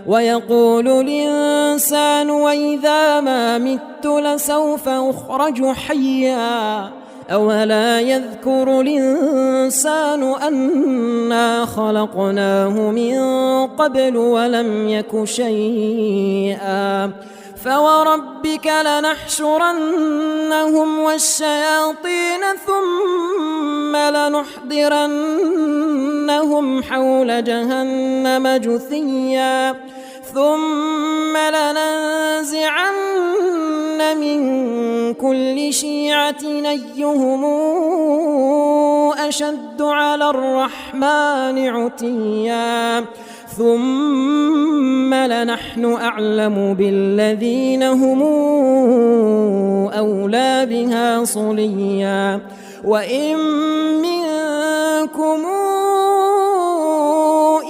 ويقول الإنسان وإذا ما مت لسوف أخرج حيا أولا يذكر الإنسان أنا خلقناه من قبل ولم يك شيئا فوربك لنحشرنهم والشياطين ثم لنحضرنهم حول جهنم جثيا ثم لننزعن من كل شيعة أيهم أشد على الرحمن عتيا ثم لنحن أعلم بالذين هم أولى بها صليا وإن منكم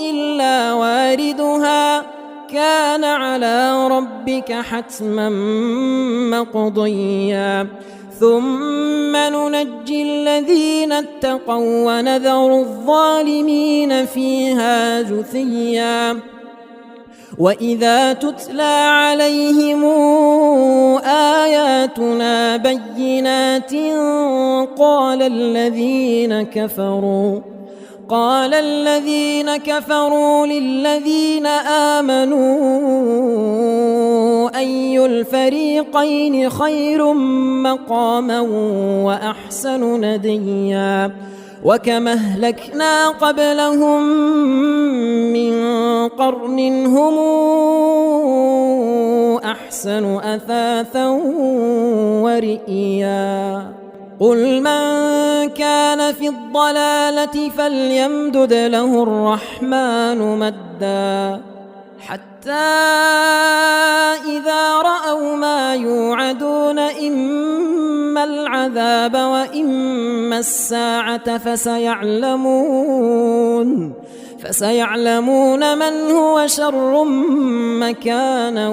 إلا واردها كان على ربك حتما مقضيا ثم ننجي الذين اتقوا ونذر الظالمين فيها جثيا وإذا تتلى عليهم آياتنا بينات قال الذين كفروا للذين آمنوا أي الفريقين خير مقاما وأحسن نديا وكما أهلكنا قبلهم من قرن هم أحسن أثاثا ورئيا قل من كان في الضلالة فليمدد له الرحمن مدا حتى إذا رأوا ما يوعدون إما العذاب وإما الساعة فسيعلمون من هو شر مكانا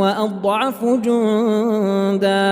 وأضعف جندا